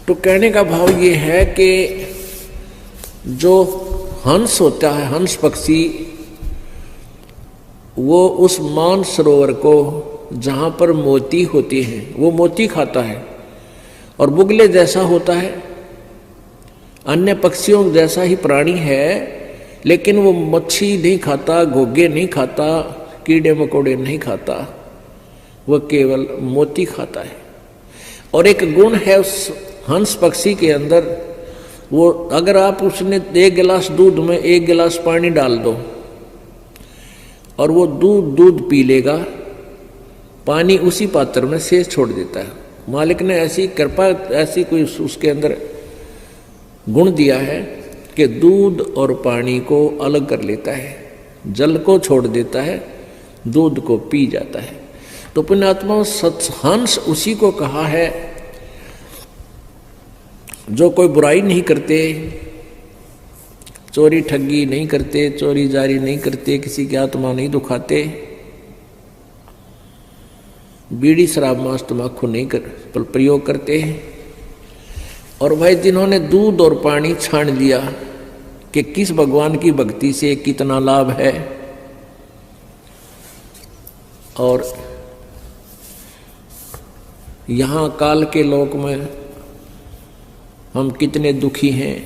तो कहने का भाव ये है कि जो हंस होता है, हंस पक्षी, वो उस मान सरोवर को जहाँ पर मोती होती हैं वो मोती खाता है, और बुगले जैसा होता है, अन्य पक्षियों जैसा ही प्राणी है, लेकिन वो मच्छी नहीं खाता, घोगे नहीं खाता, कीड़े मकोड़े नहीं खाता, वह केवल मोती खाता है। और एक गुण है उस हंस पक्षी के अंदर, वो अगर आप उसने 1 गिलास दूध में 1 गिलास पानी डाल दो और वो दूध पी लेगा, पानी उसी पात्र में शेष छोड़ देता है। मालिक ने ऐसी कृपा, ऐसी कोई उसके अंदर गुण दिया है कि दूध और पानी को अलग कर लेता है, जल को छोड़ देता है, दूध को पी जाता है। तो पुण्यात्मा हंस उसी को कहा है जो कोई बुराई नहीं करते, चोरी ठगी नहीं करते, चोरी जारी नहीं करते, किसी की आत्मा नहीं दुखाते, बीड़ी शराब मांस तम्बाकू नहीं प्रयोग करते हैं। और भाई जिन्होंने दूध और पानी छान लिया कि किस भगवान की भक्ति से कितना लाभ है, और यहाँ काल के लोक में हम कितने दुखी हैं,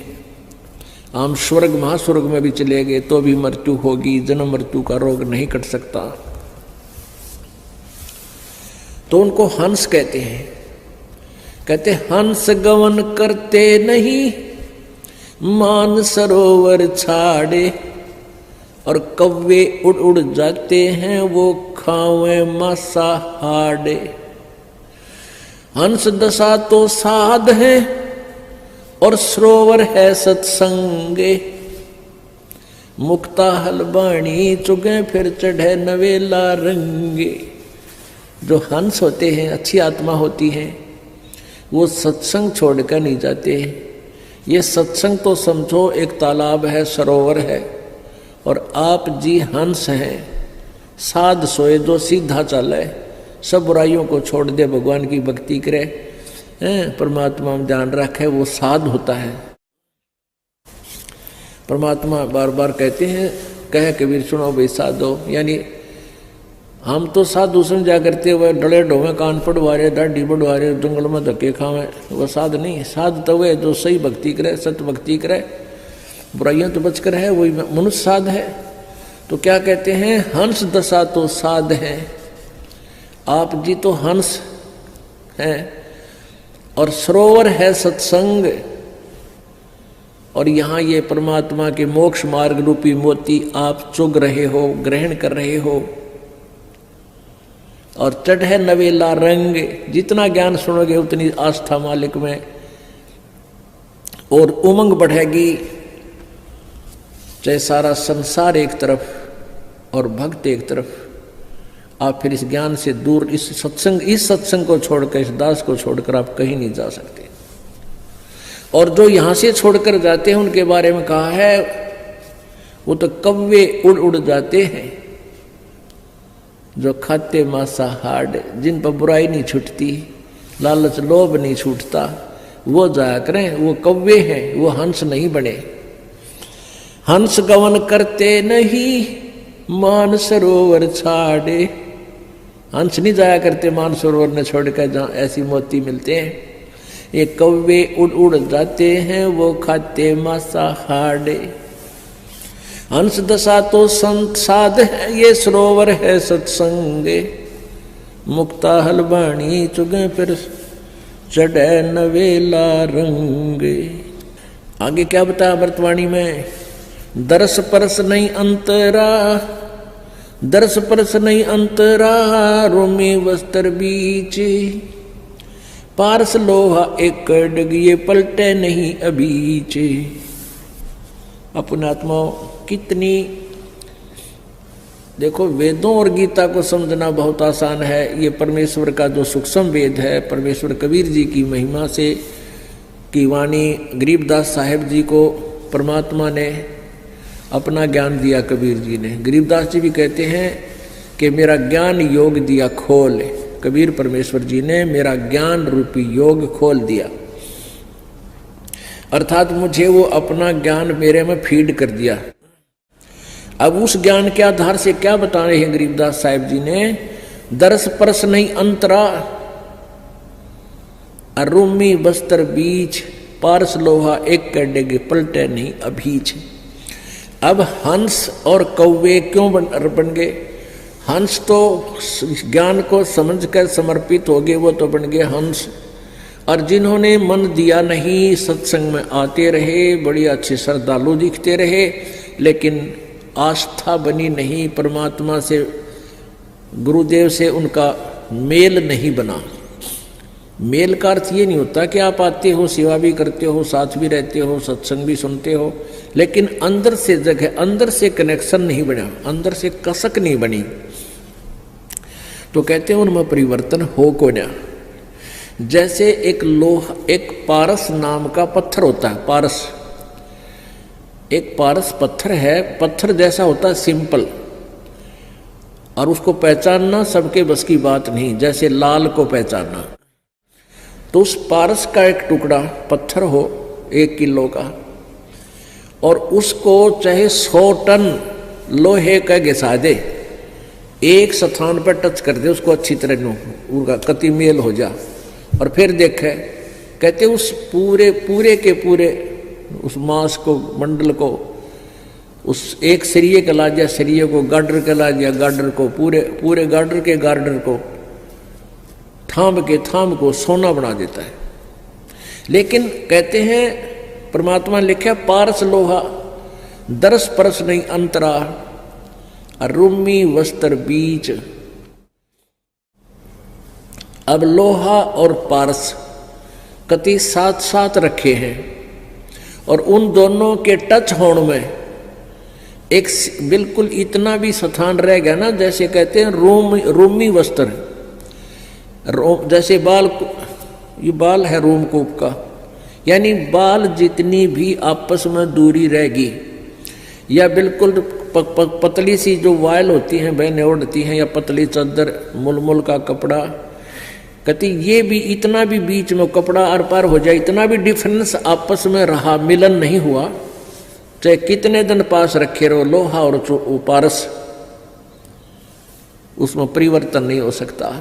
हम स्वर्ग महास्वर्ग में भी चले गए तो भी मृत्यु होगी, जन्म मृत्यु का रोग नहीं कट सकता। तो उनको हंस कहते हैं। कहते हंस गवन करते नहीं, मान सरोवर छाड़े, और कव्वे उड़ उड़ जाते हैं वो खावे मांसाहारे। हंस दशा तो साध है और सरोवर है सत्संगे, मुक्ता हलबाणी चुगे फिर चढ़े नवेला रंगे। जो हंस होते हैं, अच्छी आत्मा होती है, वो सत्संग छोड़कर नहीं जाते। ये सत्संग तो समझो एक तालाब है, सरोवर है, और आप जी हंस हैं। साध सोए जो सीधा चले, सब बुराइयों को छोड़ दे, भगवान की भक्ति करे, परमात्मा में ध्यान रखे, वो साध होता है। परमात्मा बार बार कहते हैं, कहे कबीर सुनो भाई साधो, यानी हम तो साधु समझा करते हुए डले ढोवे, कान पढ़वा रहे, दाढ़ी बढ़वा रहे, जंगल में धक्के खावे, वो साध नहीं। साध तो वे जो सही भक्ति करे, सत्य भक्ति करे, बुराइयां तो बचकर है, वही मनुष्य साध है। तो क्या कहते हैं, हंस दशा तो साध है। आप जी तो हंस हैं, और सरोवर है सत्संग, और यहाँ ये परमात्मा के मोक्ष मार्ग रूपी मोती आप चुग रहे हो, ग्रहण कर रहे हो, और चढ़े नवेला रंग। जितना ज्ञान सुनोगे उतनी आस्था मालिक में और उमंग बढ़ेगी। चाहे सारा संसार एक तरफ और भक्त एक तरफ, आप फिर इस ज्ञान से दूर, इस सत्संग को छोड़कर, इस दास को छोड़कर आप कहीं नहीं जा सकते। और जो यहां से छोड़कर जाते हैं उनके बारे में कहा है, वो तो कव्वे उड़ उड़ जाते हैं, जो खाते मांसाहार, जिन पर बुराई नहीं छूटती, लालच लोभ नहीं छूटता, वो जाया करें, वो कव्वे हैं, वो हंस नहीं बने। हंस गवन करते नहीं, मान सरोवर छाड़े। हंस नहीं जाया करते मान सरोवर ने छोड़कर जहाँ ऐसी मोती मिलते हैं। ये कव्वे उड़ उड़ जाते हैं, वो खाते मांसाहार। हंस दशा तो संत साध है, ये सरोवर है सत्संगे, मुक्ता हलबाणी चुगे फिर चढ़े नवेला रंगे। आगे क्या बताया वर्तवाणी में, दरस परस नहीं अंतरा, दरस परस नहीं अंतरा, रोमी वस्त्र बीचे, पारस लोहा एक डग, ये पलटे नहीं अबीचे। अपने आत्माओं कितनी, देखो वेदों और गीता को समझना बहुत आसान है। ये परमेश्वर का जो सूक्ष्म वेद है, परमेश्वर कबीर जी की महिमा से की वाणी, गरीबदास साहेब जी को परमात्मा ने अपना ज्ञान दिया। कबीर जी ने, गरीबदास जी भी कहते हैं कि मेरा ज्ञान योग दिया खोल। कबीर परमेश्वर जी ने मेरा ज्ञान रूपी योग खोल दिया। अर्थात मुझे वो अपना ज्ञान मेरे में फीड कर दिया। अब उस ज्ञान के आधार से क्या बता रहे हैं गरीबदास साहिब जी ने, दरस परस नहीं अंतरा, अरुमी बस्तर बीच, पारस लोहा एक कडेगे पलटे नहीं अभीच। अब हंस और कौवे क्यों बन गए? हंस तो ज्ञान को समझकर समर्पित हो गए, वो तो बन गए हंस। और जिन्होंने मन दिया नहीं, सत्संग में आते रहे, बड़ी अच्छे श्रद्धालु दिखते रहे, लेकिन आस्था बनी नहीं, परमात्मा से, गुरुदेव से उनका मेल नहीं बना। मेल का अर्थ ये नहीं होता कि आप आते हो, सेवा भी करते हो, साथ भी रहते हो, सत्संग भी सुनते हो, लेकिन अंदर से जगह, अंदर से कनेक्शन नहीं बना, अंदर से कसक नहीं बनी, तो कहते हैं उनमें परिवर्तन हो को ना। जैसे एक लोहा, एक पारस नाम का पत्थर होता है, पारस, एक पारस पत्थर है, पत्थर जैसा होता है सिंपल, और उसको पहचानना सबके बस की बात नहीं, जैसे लाल को पहचानना। तो उस पारस का एक टुकड़ा पत्थर हो 1 किलो का, और उसको चाहे 100 टन लोहे का घिसा दे, एक स्थान पर टच कर दे उसको अच्छी तरह, उसका कति मेल हो जा, और फिर देखे, कहते उस पूरे के पूरे उस मांस को, मंडल को, उस एक सरिये का ला दिया, सरिये को गार्डर का ला दिया, गार्डर को पूरे गार्डर के गार्डर को, थाम को सोना बना देता है। लेकिन कहते हैं परमात्मा ने लिखा पारस लोहा, दरस परस नहीं अंतरा, अरुमी वस्त्र बीच। अब लोहा और पारस कति साथ साथ रखे हैं, और उन दोनों के टच होने में एक बिल्कुल इतना भी स्थान रह गया ना, जैसे कहते हैं रोमी वस्त्र, जैसे बाल, ये बाल है रोमकूप का, यानी बाल जितनी भी आपस में दूरी रहेगी, या बिल्कुल पतली सी जो वायल होती हैं बहनें ओढ़ती हैं, या पतली चादर, मुलमुल का कपड़ा, कहती ये भी इतना भी बीच में कपड़ा आर पार हो जाए, इतना भी डिफरेंस आपस में रहा, मिलन नहीं हुआ, चाहे कितने दिन पास रखे रहो लोहा और पारस, उसमें परिवर्तन नहीं हो सकता।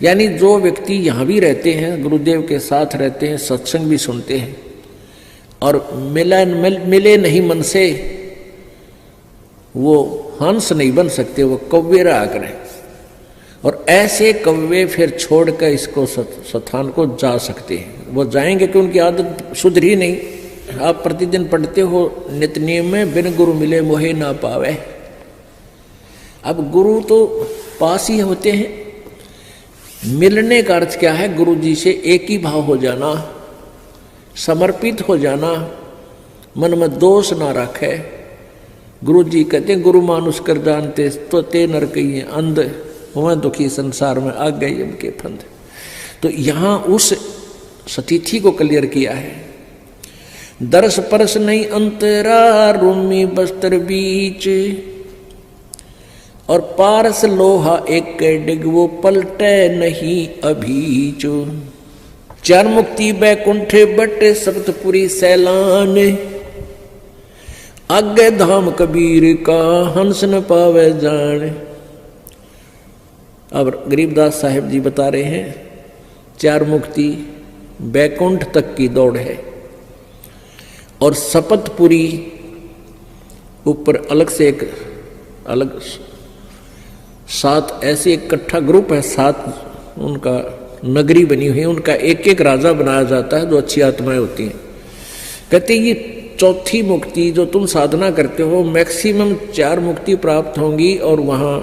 यानी जो व्यक्ति यहाँ भी रहते हैं, गुरुदेव के साथ रहते हैं, सत्संग भी सुनते हैं, और मिले नहीं मन से, वो हंस नहीं बन सकते, वो कौवे रहा करें। और ऐसे कौवे फिर छोड़कर इसको स्थान को जा सकते हैं, वो जाएंगे कि उनकी आदत सुधरी नहीं। आप प्रतिदिन पढ़ते हो नित्यनेम में, बिन गुरु मिले मोहे ना पावे। अब गुरु तो पास ही होते हैं, मिलने का अर्थ क्या है? गुरु जी से एक ही भाव हो जाना, समर्पित हो जाना, मन में दोष ना रखे। गुरु जी कहते हैं गुरु मानुष कर जानते तो ते नर कही अंध, वह दुखी संसार में आ गए उनके फंद। तो यहाँ उस स्थिति को क्लियर किया है, दरस परस नहीं अंतरा, रूमी बस्तर बीच, और पारस लोहा एक डिग, वो पलटे नहीं अभीच। 4 मुक्ति बैकुंठे बटे सप्तपुरी सैलान, आगे धाम कबीर का हंस न पावे जान। अब गरीबदास साहिब जी बता रहे हैं 4 मुक्ति बैकुंठ तक की दौड़ है, और सपतपुरी ऊपर अलग से एक अलग 7 ऐसे इकट्ठा ग्रुप है, 7 उनका नगरी बनी हुई है, उनका एक एक राजा बनाया जाता है जो अच्छी आत्माएं होती हैं। कहते ये 4थी मुक्ति जो तुम साधना करते हो, मैक्सिमम 4 मुक्ति प्राप्त होंगी, और वहां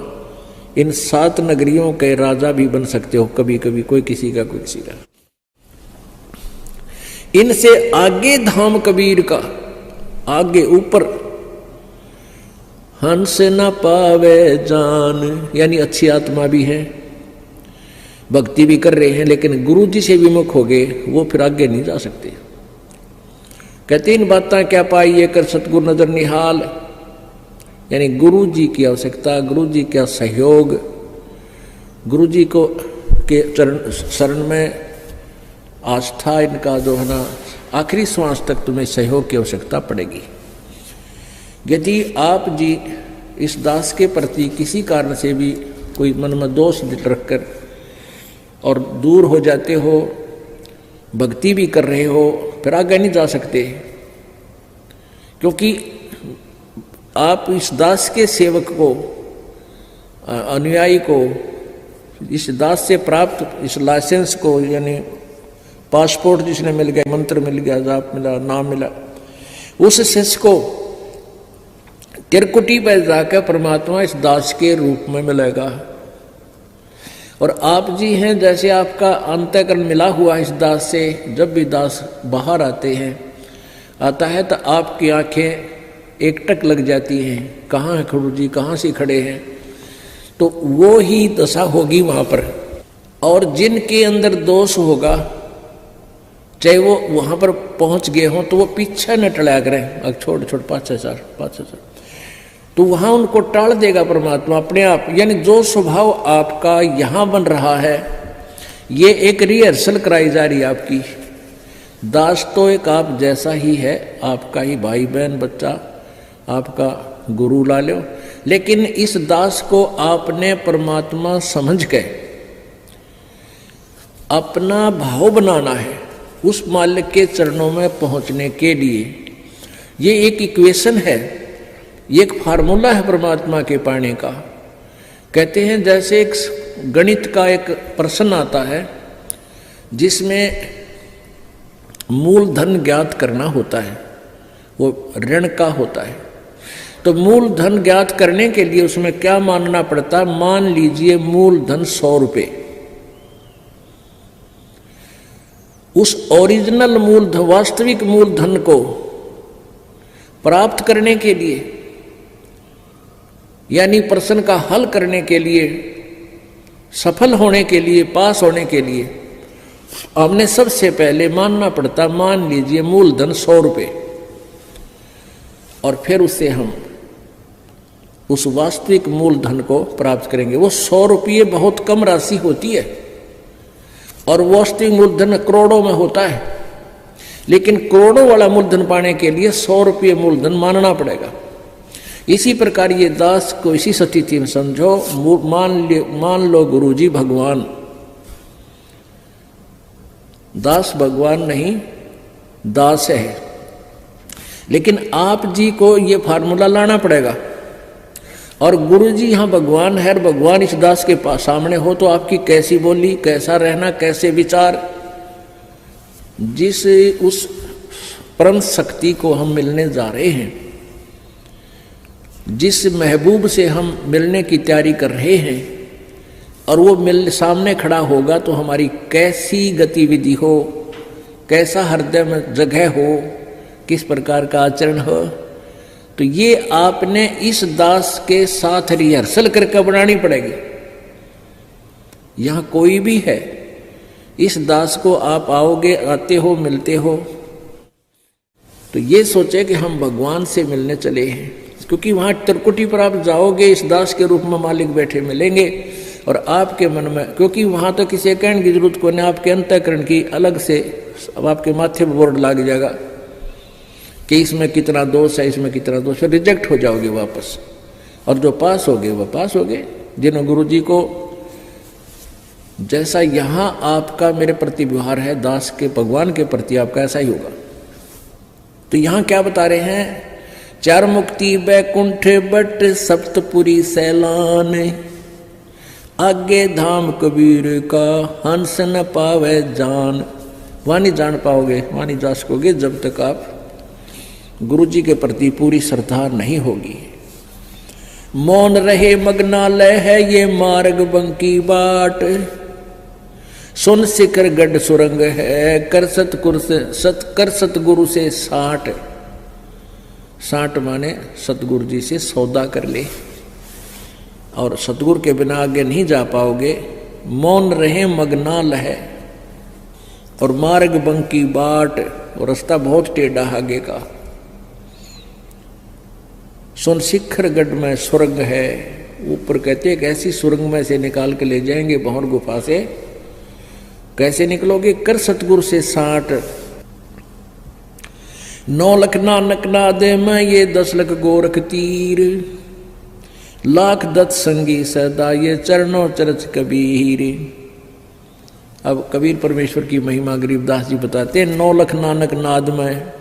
इन 7 नगरियों के राजा भी बन सकते हो कभी कभी, कोई किसी का कोई किसी का। इनसे आगे धाम कबीर का, आगे ऊपर हंस न पावे जान, यानी अच्छी आत्मा भी है, भक्ति भी कर रहे हैं, लेकिन गुरु जी से विमुख हो गए, वो फिर आगे नहीं जा सकते। कहते इन बातें क्या पाई ये कर सतगुरु नजर निहाल, यानी गुरु जी की आवश्यकता, गुरु जी का सहयोग, गुरु जी को के चरण शरण में आस्था, इनका जो है ना आखिरी श्वास तक तुम्हें सहयोग की आवश्यकता पड़ेगी। यदि आप जी इस दास के प्रति किसी कारण से भी कोई मन में दोष रखकर और दूर हो जाते हो, भक्ति भी कर रहे हो, फिर आगे नहीं जा सकते, क्योंकि आप इस दास के सेवक को, अनुयायी को, इस दास से प्राप्त इस लाइसेंस को, यानी पासपोर्ट जिसने मिल गया, मंत्र मिल गया, जाप मिला, नाम मिला, उस शिष्य को त्रिकुटी पर जाकर परमात्मा इस दास के रूप में मिलेगा। और आप जी हैं, जैसे आपका अंतःकरण मिला हुआ इस दास से, जब भी दास बाहर आता है तो आपकी आंखें एकटक लग जाती हैं, कहाँ है गुरु जी, कहाँ से खड़े हैं, तो वो ही दशा होगी वहाँ पर। और जिनके अंदर दोष होगा, चाहे वो वहाँ पर पहुँच गए हों, तो वो पीछे न टला करें, अब छोड़ 5,000, तो वहाँ उनको टाल देगा परमात्मा अपने आप। यानी जो स्वभाव आपका यहाँ बन रहा है, ये एक रिहर्सल कराई जा रही है आपकी। दास तो एक आप जैसा ही है, आपका ही भाई बहन बच्चा, आपका गुरु ला लो, लेकिन इस दास को आपने परमात्मा समझ के अपना भाव बनाना है उस मालिक के चरणों में पहुंचने के लिए। ये एक इक्वेशन है, ये एक फार्मूला है परमात्मा के पाने का। कहते हैं जैसे एक गणित का एक प्रश्न आता है जिसमें मूलधन ज्ञात करना होता है, वो ऋण का होता है। तो मूलधन ज्ञात करने के लिए उसमें क्या मानना पड़ता है? मान लीजिए मूलधन 100 रुपये। उस ओरिजिनल मूलधन, वास्तविक मूलधन को प्राप्त करने के लिए, यानी प्रश्न का हल करने के लिए, सफल होने के लिए, पास होने के लिए, हमने सबसे पहले मानना पड़ता, मान लीजिए मूलधन 100 रुपये, और फिर उससे हम उस वास्तविक मूलधन को प्राप्त करेंगे। वो 100 रुपये बहुत कम राशि होती है और वास्तविक मूलधन करोड़ों में होता है, लेकिन करोड़ों वाला मूलधन पाने के लिए 100 रुपये मूलधन मानना पड़ेगा। इसी प्रकार ये दास को इसी स्थिति में समझो, मान लो गुरुजी भगवान, दास भगवान नहीं, दास है, लेकिन आप जी को ये फार्मूला लाना पड़ेगा। और गुरुजी यहाँ भगवान है, भगवान इस दास के पास सामने हो, तो आपकी कैसी बोली, कैसा रहना, कैसे विचार, जिस उस परम शक्ति को हम मिलने जा रहे हैं, जिस महबूब से हम मिलने की तैयारी कर रहे हैं, और वो सामने खड़ा होगा तो हमारी कैसी गतिविधि हो, कैसा हृदय में जगह हो, किस प्रकार का आचरण हो, तो ये आपने इस दास के साथ रिहर्सल करके बनानी पड़ेगी। यहाँ कोई भी है, इस दास को आप आओगे, आते हो, मिलते हो, तो ये सोचे कि हम भगवान से मिलने चले हैं, क्योंकि वहाँ त्रिकुटी पर आप जाओगे, इस दास के रूप में मालिक बैठे मिलेंगे, और आपके मन में, क्योंकि वहाँ तो किसी कहने की जरूरत को नहीं, आपके अंतःकरण की अलग से अब आपके माथे पर बोर्ड लग जाएगा कि इसमें कितना दोष है, इसमें कितना दोष है, रिजेक्ट हो जाओगे वापस। और जो पास हो गए वो पास हो गए। जिन गुरुजी को जैसा यहाँ आपका मेरे प्रति व्यवहार है, दास के भगवान के प्रति आपका ऐसा ही होगा। तो यहाँ क्या बता रहे हैं? 4 मुक्ति बैकुंठ बट सप्तपुरी सैलान, आगे धाम कबीर का हंस न पावे जान। वहाँ नहीं जान पाओगे, वहाँ नहीं जा सकोगे जब तक आप गुरु जी के प्रति पूरी श्रद्धा नहीं होगी। मौन रहे मग्नालय है ये मार्ग बंकी बाट, सुन शिखर गढ़ सुरंग है कर सतगुरु से 60 माने सतगुरु जी से सौदा कर ले, और सतगुरु के बिना आगे नहीं जा पाओगे। मौन रहे मग्नाल है और मार्ग बंकी बाट, और रास्ता बहुत टेढ़ा आगे का। सुन शिखर गढ़ में सुरंग है, ऊपर कहते हैं कि ऐसी सुरंग में से निकाल के ले जाएंगे बहुत गुफा से, कैसे निकलोगे? कर सतगुरु से साठ। 9 लख नानक नादे में ये 10 लख गोरख तीर, लाख दत्त संगी सदा ये चरणों चरच कबीर। अब कबीर परमेश्वर की महिमा गरीबदास जी बताते हैं, 9 लख नानक नाद में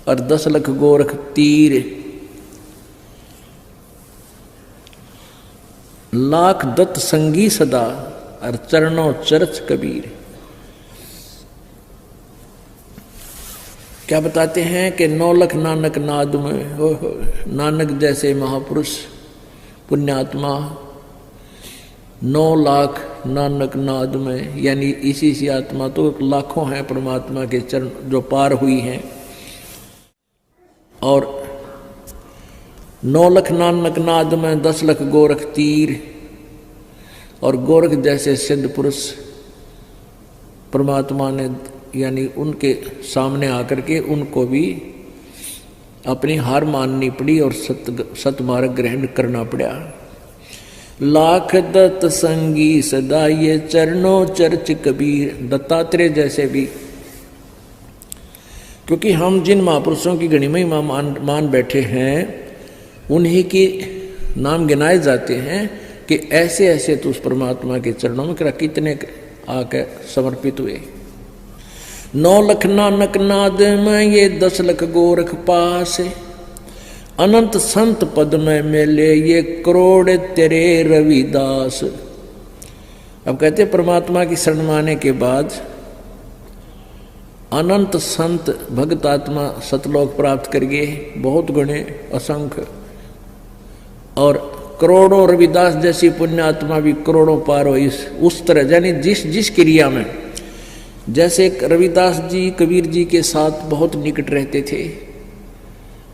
और 10 लख गोरख तीर, लाख दत्त संगी सदा और चरणों चरच कबीर। क्या बताते हैं कि 9 लख नानक नाद में, नानक जैसे महापुरुष पुण्यात्मा 9 लाख नानक नाद में, यानी इसी सी आत्मा तो लाखों हैं परमात्मा के चरण जो पार हुई हैं। और 9 लख नानक नाद में 10 लख गोरख तीर, और गोरख जैसे सिद्ध पुरुष परमात्मा ने यानी उनके सामने आकर के उनको भी अपनी हार माननी पड़ी और सतमार्ग ग्रहण करना पड़ा। लाख दत्त संगी सदा ये चरणों चर्च कबीर, दत्तात्रेय जैसे भी, क्योंकि हम जिन महापुरुषों की घनी महिमा मान बैठे हैं उन्हीं के नाम गिनाए जाते हैं कि ऐसे ऐसे तो उस परमात्मा के चरणों में कितने आके समर्पित हुए। 9 लख नानक नाद में ये 10 लख गोरख पास, अनंत संत पद में मिले ये करोड़ तेरे रविदास। अब कहते परमात्मा की शरण माने के बाद अनंत संत भक्त आत्मा सतलोक प्राप्त करिए, बहुत गुणे असंख्य, और करोड़ों रविदास जैसी पुण्य आत्मा भी करोड़ों पार हो। उस तरह यानी जिस क्रिया में, जैसे रविदास जी कबीर जी के साथ बहुत निकट रहते थे,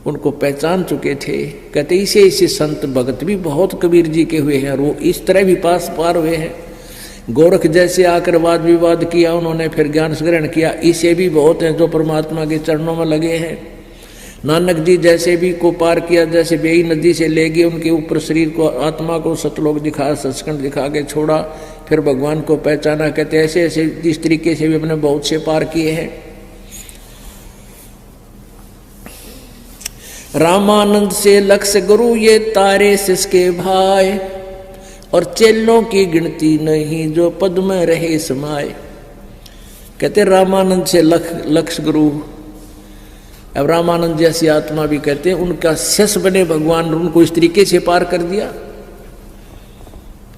उनको पहचान चुके थे, कहते इसे संत भगत भी बहुत कबीर जी के हुए हैं और वो इस तरह भी पार हुए हैं। गोरख जैसे आकर वाद विवाद किया उन्होंने, फिर ज्ञान ग्रहण किया, इसे भी बहुत हैं जो परमात्मा के चरणों में लगे हैं। नानक जी जैसे भी को पार किया, जैसे बेई नदी से ले गए उनके ऊपर शरीर को, आत्मा को सतलोक दिखा, सचखंड दिखा के छोड़ा, फिर भगवान को पहचाना। कहते ऐसे ऐसे इस तरीके से भी अपने बहुत से पार किए हैं। रामानंद से लक्ष्य गुरु ये तारे सिसके भाई, और चेलों की गिनती नहीं जो पद में रहे समाये। कहते रामानंद से लक्ष्य गुरु, अब रामानंद जैसी आत्मा भी कहते हैं उनका शिष्य बने भगवान, उनको इस तरीके से पार कर दिया।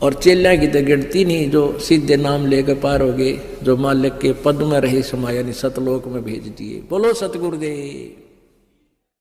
और चेल्या की तो गिनती नहीं जो सीधे नाम लेकर पार हो गए, जो मालिक के पद में रहे समाये, यानी सतलोक में भेज दिए। बोलो सतगुरुदेव।